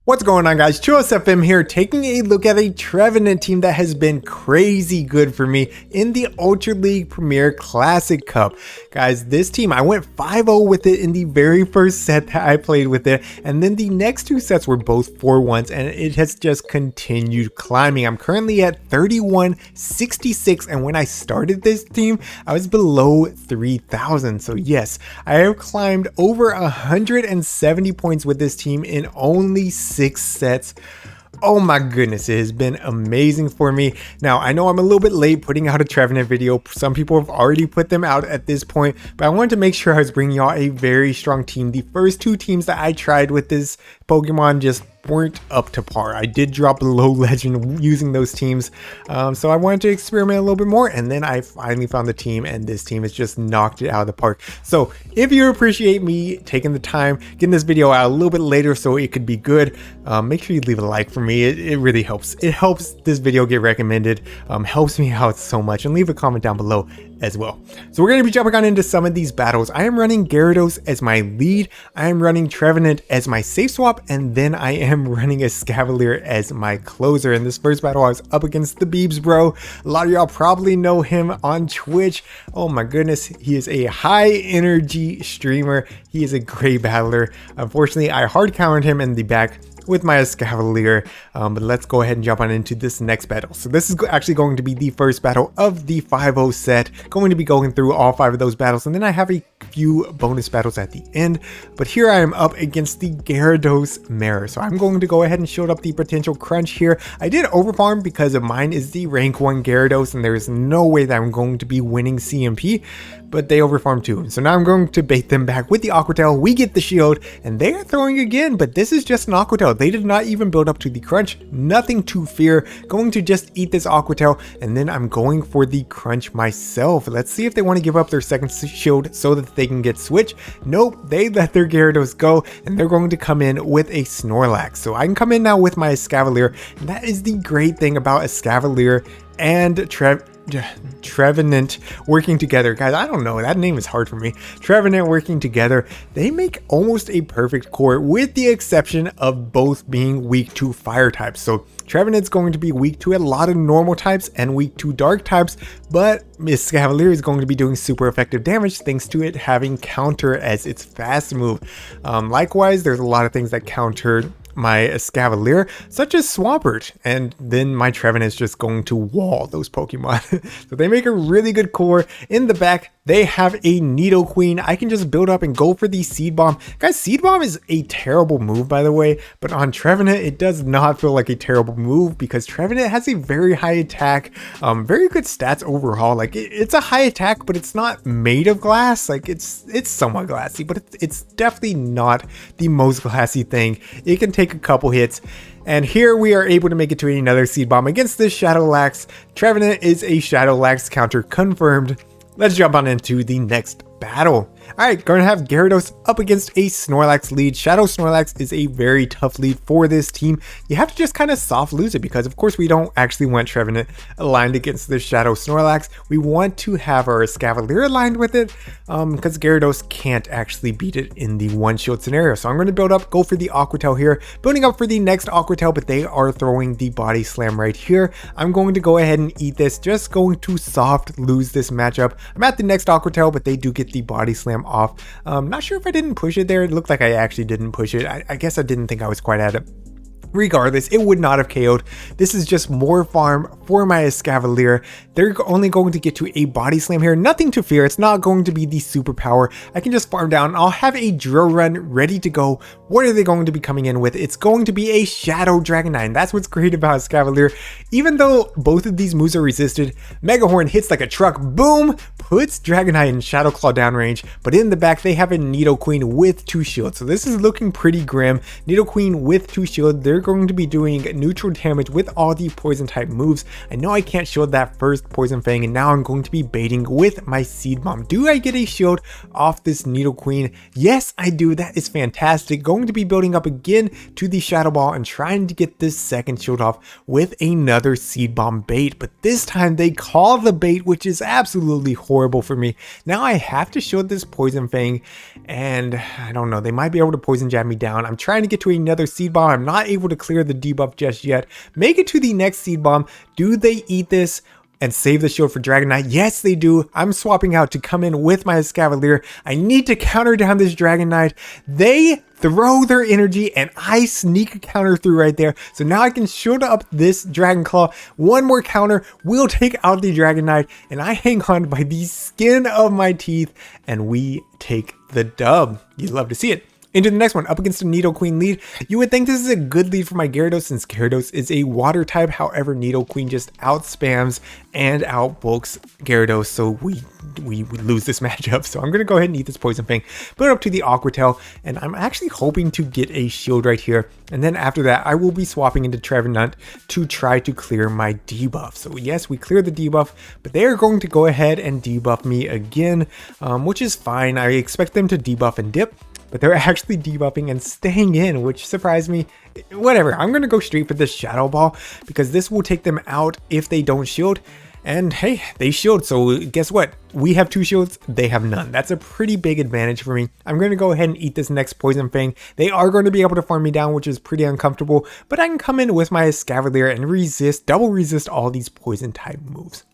What's going on, guys? Chillisfm here, taking a look at a Trevenant team that has been crazy good for me in the Ultra League Premier Classic Cup. Guys, this team, I went 5-0 with it in the very first set that I played with it, and then the next two sets were both 4-1s, and it has just continued climbing. I'm currently at 3166, and when I started this team, I was below 3,000. So yes, I have climbed over 170 points with this team in only 6 sets. Oh my goodness, it has been amazing for me. Now, I know I'm a little bit late putting out a Trevenant video. Some people have already put them out at this point, but I wanted to make sure I was bringing y'all a very strong team. The first two teams that I tried with this Pokemon just weren't up to par. I did drop below legend using those teams, so I wanted to experiment a little bit more, and then I finally found the team, and this team has just knocked it out of the park. So if you appreciate me taking the time getting this video out a little bit later so it could be good, make sure you leave a like for me. It really helps. It helps this video get recommended, helps me out so much, and leave a comment down below as well. So we're going to be jumping on into some of these battles. I am running Gyarados as my lead, I am running Trevenant as my safe swap, and then I am running Escavilier as my closer. In this first battle, I was up against the Beebs bro. A lot of y'all probably know him on Twitch. Oh my goodness, he is a high energy streamer. He is a great battler. Unfortunately, I hard countered him in the back with my Escavilier, but let's go ahead and jump on into this next battle. So this is actually going to be the first battle of the 5-0 set. Going to be going through all 5 of those battles, and then I have a few bonus battles at the end. But here I am up against the Gyarados Mirror, so I'm going to go ahead and shield up the potential crunch here. I did overfarm because of mine is the rank 1 Gyarados, and there's no way that I'm going to be winning CMP, but they overfarmed too. So now I'm going to bait them back with the Aqua Tail. We get the shield, and they are throwing again, but this is just an Aqua Tail. They did not even build up to the crunch. Nothing to fear. Going to just eat this Aqua Tail, and then I'm going for the crunch myself. Let's see if they want to give up their second shield so that they can get switch. Nope, they let their Gyarados go, and they're going to come in with a Snorlax. So I can come in now with my Escavalier, and that is the great thing about Escavalier and Trevenant working together. Guys, I don't know, that name is hard for me. Trevenant working together, they make almost a perfect core, with the exception of both being weak to fire types. So Trevenant's going to be weak to a lot of normal types and weak to dark types, but Escavalier is going to be doing super effective damage thanks to it having counter as its fast move. Likewise, there's a lot of things that counter my Escavalier, such as Swampert, and then my Trevenant is just going to wall those Pokemon. So they make a really good core. In the back, they have a Nidoqueen. I can just build up and go for the Seed Bomb. Guys, Seed Bomb is a terrible move, by the way, but on Trevenant, it does not feel like a terrible move because Trevenant has a very high attack, very good stats overall. Like it's a high attack, but it's not made of glass. Like it's somewhat glassy, but it's definitely not the most glassy thing. It can take a couple hits, and here we are able to make it to another Seed Bomb against this Shadowlax. Trevenant is a Shadowlax counter confirmed. Let's jump on into the next battle. Alright, going to have Gyarados up against a Snorlax lead. Shadow Snorlax is a very tough lead for this team. You have to just kind of soft lose it because of course we don't actually want Trevenant aligned against the Shadow Snorlax. We want to have our Escavalier aligned with it because Gyarados can't actually beat it in the one shield scenario. So I'm going to build up, go for the Aqua Tail here, building up for the next Aqua Tail, but they are throwing the Body Slam right here. I'm going to go ahead and eat this, just going to soft lose this matchup. I'm at the next Aqua Tail, but they do get the Body Slam off. Not sure if I didn't push it there. It looked like I actually didn't push it. I guess I didn't think I was quite at it. Regardless, it would not have KO'd. This is just more farm for my Escavalier. They're only going to get to a Body Slam here. Nothing to fear. It's not going to be the superpower. I can just farm down. I'll have a Drill Run ready to go. What are they going to be coming in with? It's going to be a Shadow Dragonite. That's what's great about Escavalier. Even though both of these moves are resisted, Mega Horn hits like a truck. Boom! Puts Dragonite in Shadow Claw downrange. But in the back, they have a Nidoqueen with 2 shields. So this is looking pretty grim. Nidoqueen with 2 shields. They're they're going to be doing neutral damage with all the poison type moves. I know I can't shield that first Poison Fang, and now I'm going to be baiting with my Seed Bomb. Do I get a shield off this Nidoqueen? Yes, I do. That is fantastic. Going to be building up again to the Shadow Ball and trying to get this second shield off with another Seed Bomb bait, but this time they call the bait, which is absolutely horrible for me. Now I have to shield this Poison Fang, and I don't know, they might be able to Poison Jab me down. I'm trying to get to another Seed Bomb. I'm not able to clear the debuff just yet. Make it to the next Seed Bomb. Do they eat this and save the shield for Dragonite? Yes, they do. I'm swapping out to come in with my Escavalier. I need to counter down this Dragonite. They throw their energy and I sneak a counter through right there. So now I can shield up this Dragon Claw. One more counter will take out the Dragonite, and I hang on by the skin of my teeth, and we take the dub. You'd love to see it. Into the next one, up against a Nidoqueen lead. You would think this is a good lead for my Gyarados, since Gyarados is a water type. However, Nidoqueen just outspams and outbulks Gyarados, so we lose this matchup. So I'm going to go ahead and eat this Poison Fang, put it up to the Aqua Tail, and I'm actually hoping to get a shield right here. And then after that, I will be swapping into Trevenant to try to clear my debuff. So yes, we clear the debuff, but they are going to go ahead and debuff me again, which is fine. I expect them to debuff and dip, but they're actually debuffing and staying in, which surprised me. Whatever, I'm going to go straight for this Shadow Ball because this will take them out if they don't shield. And hey, they shield, so guess what? We have 2 shields, they have none. That's a pretty big advantage for me. I'm going to go ahead and eat this next Poison Fang. They are going to be able to farm me down, which is pretty uncomfortable, but I can come in with my Escavalier and double resist all these poison type moves.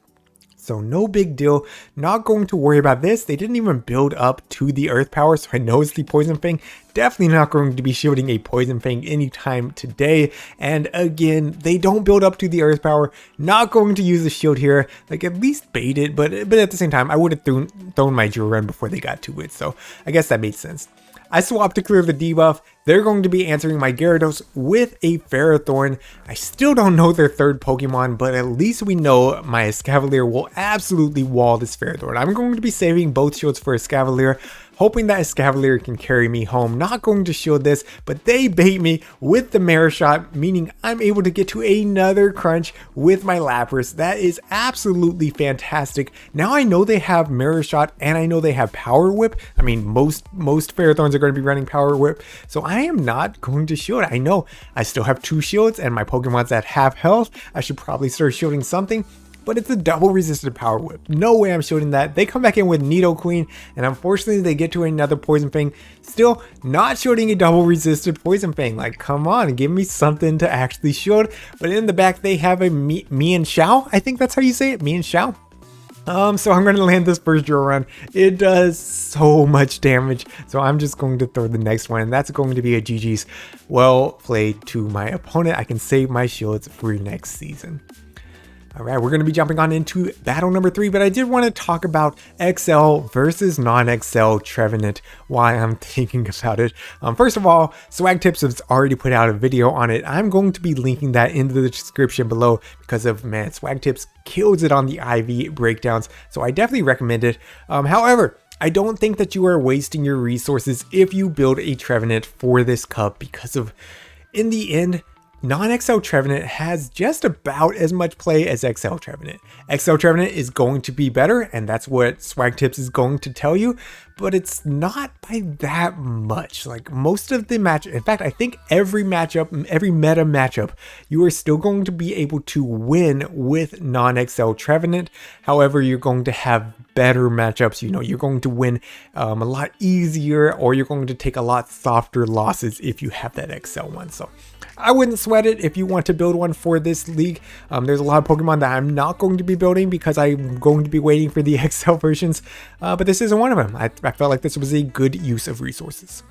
So no big deal, not going to worry about this. They didn't even build up to the Earth Power, so I know it's the Poison Fang. Definitely not going to be shielding a Poison Fang anytime today. And again, they don't build up to the Earth Power. Not going to use the shield here. Like, at least bait it, but at the same time, I would have thrown my Gyarados before they got to it. So I guess that made sense. I swapped to clear the debuff. They're going to be answering my Gyarados with a Ferrothorn. I still don't know their third Pokemon, but at least we know my Escavalier will absolutely wall this Ferrothorn. I'm going to be saving both shields for Escavalier, hoping that Escavalier can carry me home. Not going to shield this, but they bait me with the Mirror Shot, meaning I'm able to get to another crunch with my Lapras. That is absolutely fantastic. Now I know they have Mirror Shot and I know they have Power Whip. I mean, most Ferrothorns are going to be running Power Whip, so I am not going to shield. I know I still have 2 shields and my Pokemon's at half health. I should probably start shielding something, but it's a double resisted Power Whip. No way I'm shielding that. They come back in with Nidoqueen, and unfortunately they get to another Poison Fang. Still not shielding a double resisted Poison Fang. Like, come on, give me something to actually shield. But in the back they have a Mian Xiao. I think that's how you say it, Mian Xiao. So I'm going to land this first drill run. It does so much damage, so I'm just going to throw the next one, and that's going to be a GG's. Well played to my opponent. I can save my shields for next season. All right, we're going to be jumping on into battle number 3, but I did want to talk about XL versus non-XL Trevenant, why I'm thinking about it. First of all, Swag Tips has already put out a video on it. I'm going to be linking that into the description below because of, man, Swag Tips kills it on the IV breakdowns, so I definitely recommend it. However, I don't think that you are wasting your resources if you build a Trevenant for this cup because of, in the end, non-XL Trevenant has just about as much play as XL Trevenant. XL Trevenant is going to be better, and that's what Swag Tips is going to tell you, but it's not by that much. Like, most of the match, in fact, I think every matchup, every meta matchup, you are still going to be able to win with non-XL Trevenant. However, you're going to have better matchups. You know, you're going to win a lot easier, or you're going to take a lot softer losses if you have that XL one. So I wouldn't sweat it if you want to build one for this league. There's a lot of Pokemon that I'm not going to be building because I'm going to be waiting for the XL versions, but this isn't one of them. I felt like this was a good use of resources.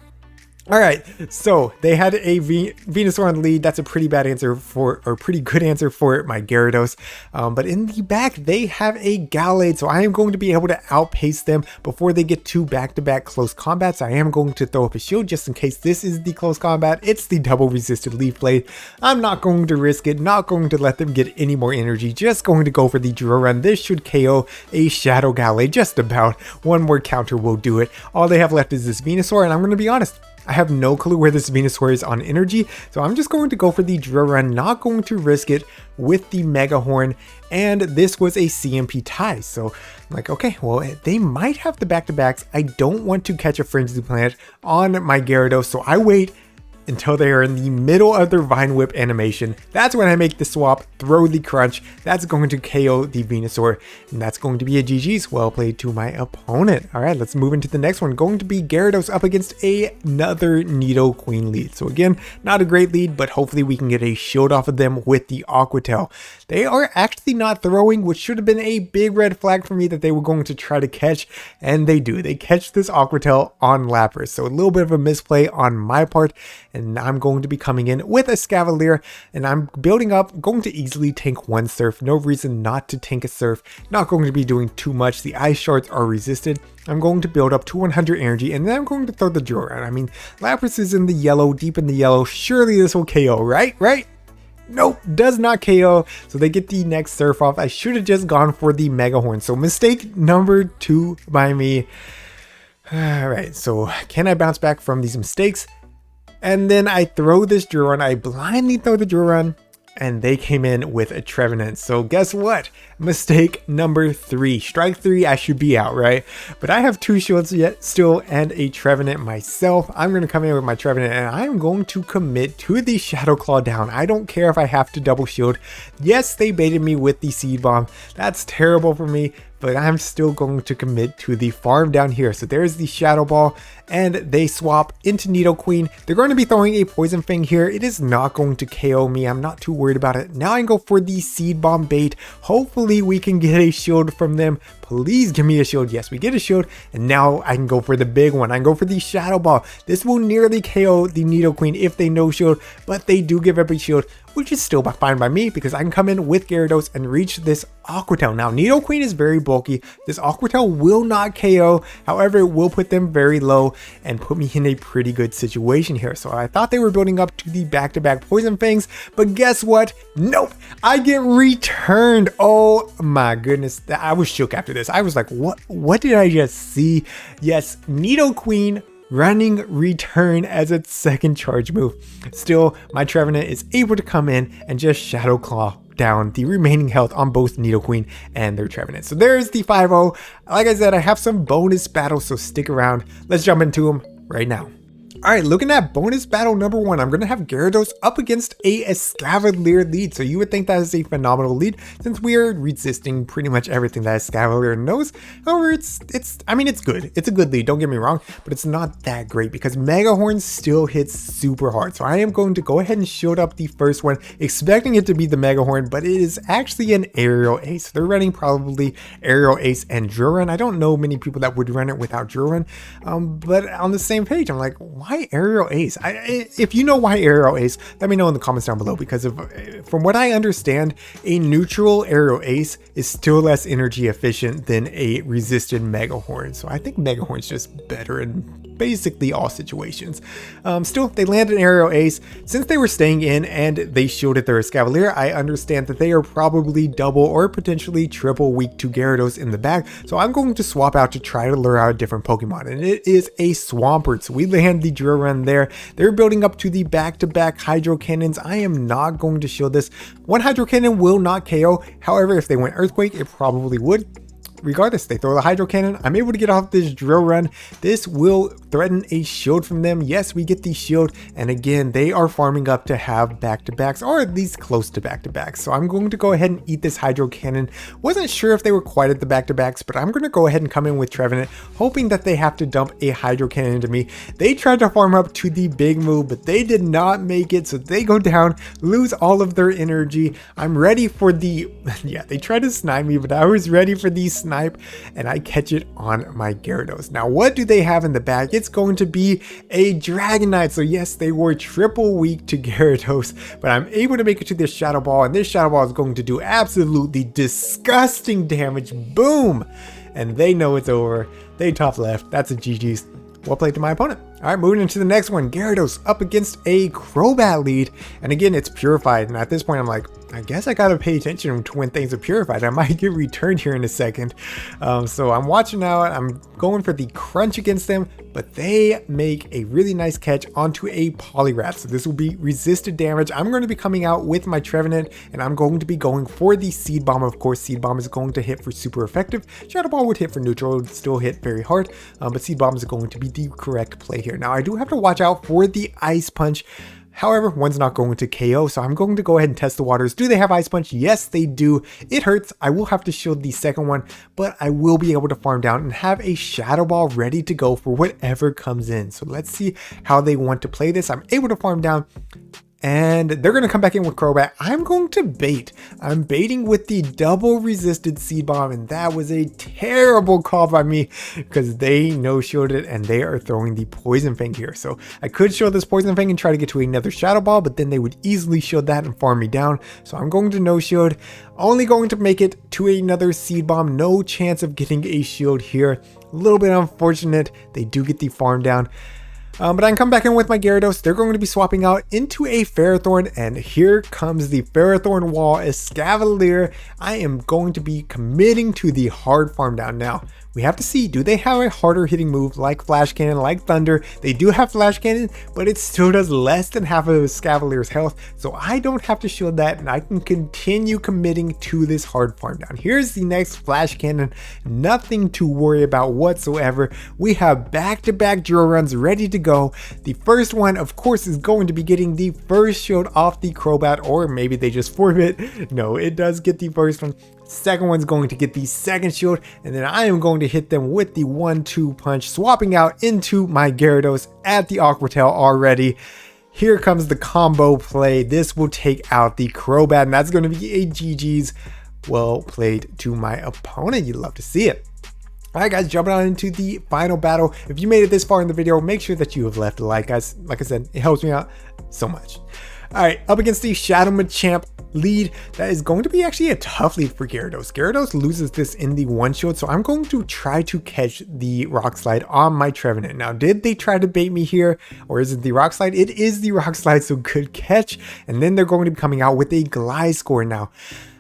All right, so they had a Venusaur on the lead. That's a pretty bad answer for, or pretty good answer for my Gyarados. But in the back, they have a Gallade, so I am going to be able to outpace them before they get to back-to-back close combats. I am going to throw up a shield just in case this is the close combat. It's the double resisted Leaf Blade. I'm not going to risk it, not going to let them get any more energy, just going to go for the drill run. This should KO a Shadow Gallade, just about. One more counter will do it. All they have left is this Venusaur, and I'm going to be honest, I have no clue where this Venusaur is on energy, so I'm just going to go for the drill run, not going to risk it with the Mega Horn. And this was a CMP tie, so I'm like, okay, well, they might have the back-to-backs. I don't want to catch a Frenzy Plant on my Gyarados, so I wait until they are in the middle of their Vine Whip animation. That's when I make the swap, throw the Crunch. That's going to KO the Venusaur, and that's going to be a GG's. Well played to my opponent. All right, let's move into the next one. Going to be Gyarados up against another Nidoqueen lead. So again, not a great lead, but hopefully we can get a shield off of them with the Aqua Tail. They are actually not throwing, which should have been a big red flag for me that they were going to try to catch, and they do. They catch this Aqua Tail on Lapras, so a little bit of a misplay on my part, and I'm going to be coming in with a Escavalier, and I'm building up, going to easily tank one Surf. No reason not to tank a Surf. Not going to be doing too much. The Ice Shards are resisted. I'm going to build up to 100 energy, and then I'm going to throw the drill around. I mean, Lapras is in the yellow, deep in the yellow. Surely this will KO, right? Nope, does not KO. So they get the next Surf off. I should have just gone for the Mega Horn. So mistake number 2 by me. All right, so can I bounce back from these mistakes? And then I throw this drill run. I blindly throw the drill run, and they came in with a Trevenant. So guess what? Mistake number 3. Strike 3, I should be out, right? But I have 2 shields yet still and a Trevenant myself. I'm going to come in with my Trevenant, and I am going to commit to the Shadow Claw down. I don't care if I have to double shield. Yes, they baited me with the Seed Bomb. That's terrible for me, but I'm still going to commit to the farm down here. So there's the Shadow Ball, and they swap into Nidoqueen. They're going to be throwing a Poison Fang here. It is not going to KO me. I'm not too worried about it. Now I can go for the Seed Bomb bait. Hopefully we can get a shield from them. Please give me a shield. Yes, we get a shield, and now I can go for the big one. I can go for the Shadow Ball. This will nearly KO the Nidoqueen if they no shield, but they do give up a shield, which is still fine by me because I can come in with Gyarados and reach this Aqua Tail. Now, Nidoqueen is very bulky. This Aqua Tail will not KO. However, it will put them very low and put me in a pretty good situation here. So I thought they were building up to the back-to-back Poison Fangs, but guess what? Nope. I get returned. Oh my goodness. I was shook after this. I was like, what did I just see? Yes, Nidoqueen running return as its second charge move. Still, my Trevenant is able to come in and just Shadow Claw down the remaining health on both Nidoqueen and their Trevenant. So there's the 5-0. Like I said, I have some bonus battles, so stick around. Let's jump into them right now. All right, looking at bonus battle number 1, I'm going to have Gyarados up against a Escavalier lead. So you would think that is a phenomenal lead since we are resisting pretty much everything that Escavalier knows. However, it's good. It's a good lead, don't get me wrong, but it's not that great because Mega Horn still hits super hard. So I am going to go ahead and shield up the first one, expecting it to be the Mega Horn, but it is actually an Aerial Ace. They're running probably Aerial Ace and Drill Run. I don't know many people that would run it without Drill Run, but on the same page, I'm like, why Aerial Ace? If you know why Aerial Ace, let me know in the comments down below, because from what I understand, a neutral Aerial Ace is still less energy efficient than a resisted Mega Horn. So I think Mega Horn's just better in basically all situations. Still, they landed an Aerial Ace. Since they were staying in and they shielded their Escavalier, I understand that they are probably double or potentially triple weak to Gyarados in the back. So I'm going to swap out to try to lure out a different Pokemon, and it is a Swampert. So we land the Drill Run there. They're building up to the back-to-back Hydro Cannons. I am not going to shield this. One Hydro Cannon will not KO. However, if they went Earthquake, it probably would. Regardless, they throw the Hydro Cannon. I'm able to get off this Drill Run. This will threaten a shield from them. Yes, we get the shield. And again, they are farming up to have back-to-backs, or at least close to back-to-backs. So I'm going to go ahead and eat this Hydro Cannon. Wasn't sure if they were quite at the back-to-backs, but I'm going to go ahead and come in with Trevenant, hoping that they have to dump a Hydro Cannon into me. They tried to farm up to the big move, but they did not make it. So they go down, lose all of their energy. I'm ready for the, yeah, they tried to snipe me, but I was ready for the snipe, and I catch it on my Gyarados. Now, what do they have in the back? It's going to be a Dragonite. So yes, they were triple weak to Gyarados, but I'm able to make it to this Shadow Ball, and this Shadow Ball is going to do absolutely disgusting damage. Boom! And they know it's over. They top left. That's a GG's. Well played to my opponent. All right, moving into the next one. Gyarados up against a Crobat lead. And again, it's Purified. And at this point, I'm like, I guess I gotta pay attention to when things are purified. I might get returned here in a second. So I'm watching out. I'm going for the crunch against them, but they make a really nice catch onto a Poliwrath. So this will be resisted damage. I'm going to be coming out with my Trevenant, and I'm going to be going for the Seed Bomb. Of course, Seed Bomb is going to hit for super effective. Shadow Ball would hit for neutral. It would still hit very hard, but Seed Bomb is going to be the correct play here. Now, I do have to watch out for the Ice Punch. However, one's not going to KO, so I'm going to go ahead and test the waters. Do they have Ice Punch? Yes, they do. It hurts. I will have to shield the second one, but I will be able to farm down and have a Shadow Ball ready to go for whatever comes in. So let's see how they want to play this. I'm able to farm down, and they're going to come back in with Crobat. I'm going to bait. I'm baiting with the double resisted Seed Bomb, and that was a terrible call by me because they no-shielded and they are throwing the Poison Fang here. So I could shield this Poison Fang and try to get to another Shadow Ball, but then they would easily shield that and farm me down. So I'm going to no-shield, only going to make it to another Seed Bomb. No chance of getting a shield here. A little bit unfortunate. They do get the farm down. But I can come back in with my Gyarados. They're going to be swapping out into a Ferrothorn, and here comes the Ferrothorn wall Escavilier. I am going to be committing to the hard farm down now. We have to see, do they have a harder hitting move like Flash Cannon, like Thunder? They do have Flash Cannon, but it still does less than half of Escavilier's health, so I don't have to shield that, and I can continue committing to this hard farm down. Here's the next Flash Cannon. Nothing to worry about whatsoever. We have back-to-back drill runs ready to go. The first one, of course, is going to be getting the first shield off the Crobat, or maybe they just forfeit. No, it does get the first one. Second one's going to get the second shield, and then I am going to hit them with the 1-2 punch, swapping out into my Gyarados at the Aqua Tail already. Here comes the combo play. This will take out the Crobat, and that's going to be a GG's. Well played to my opponent. You'd love to see it. Alright guys, jumping on into the final battle. If you made it this far in the video, make sure that you have left a like, guys. Like I said, it helps me out so much. Alright, up against the Shadow Machamp lead. That is going to be actually a tough lead for Gyarados. Gyarados loses this in the one shot, so I'm going to try to catch the Rock Slide on my Trevenant. Now, did they try to bait me here, or is it the Rock Slide? It is the Rock Slide, so good catch. And then they're going to be coming out with a Gliscor now.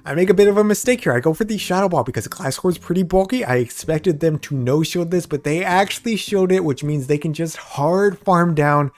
I make a bit of a mistake here. I go for the Shadow Ball because Gliscor is pretty bulky. I expected them to no-shield this, but they actually shielded it, which means they can just hard farm down.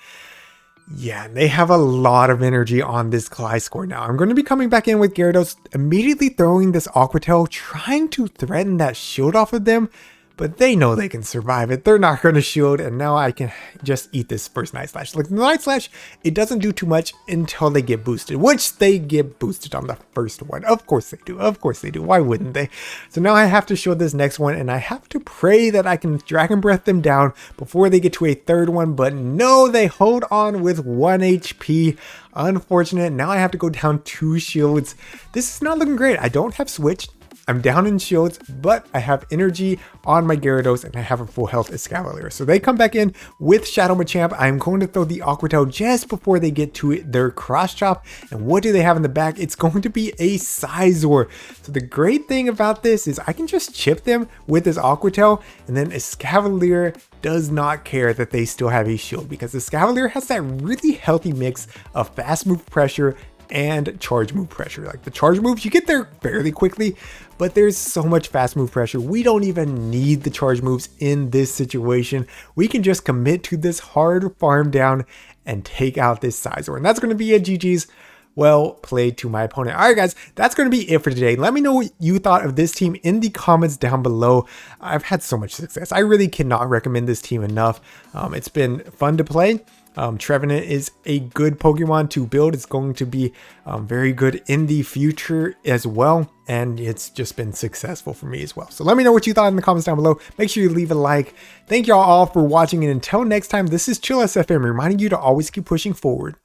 Yeah, they have a lot of energy on this Gliscor now. I'm going to be coming back in with Gyarados, immediately throwing this Aqua Tail, trying to threaten that shield off of them, but they know they can survive it. They're not going to shield, and now I can just eat this first Night Slash. Like the Night Slash, it doesn't do too much until they get boosted, which they get boosted on the first one. Of course they do. Of course they do. Why wouldn't they? So now I have to shield this next one, and I have to pray that I can Dragon Breath them down before they get to a third one, but no, they hold on with 1 HP. Unfortunate. Now I have to go down 2 shields. This is not looking great. I don't have Switch. I'm down in shields, but I have energy on my Gyarados and I have a full health Escavalier. So they come back in with Shadow Machamp. I'm going to throw the Aqua Tail just before they get to their Cross Chop. And what do they have in the back? It's going to be a Scizor. So the great thing about this is I can just chip them with this Aqua Tail, and then Escavalier does not care that they still have a shield because Escavalier has that really healthy mix of fast move pressure and charge move pressure. Like the charge moves, you get there fairly quickly, but there's so much fast move pressure. We don't even need the charge moves in this situation. We can just commit to this hard farm down and take out this Scizor. And that's going to be a GG's. Well played to my opponent. All right, guys, that's going to be it for today. Let me know what you thought of this team in the comments down below. I've had so much success. I really cannot recommend this team enough. It's been fun to play. Trevenant is a good Pokemon to build. It's going to be very good in the future as well. And it's just been successful for me as well. So let me know what you thought in the comments down below. Make sure you leave a like. Thank y'all all for watching. And until next time, this is Chillisfm reminding you to always keep pushing forward.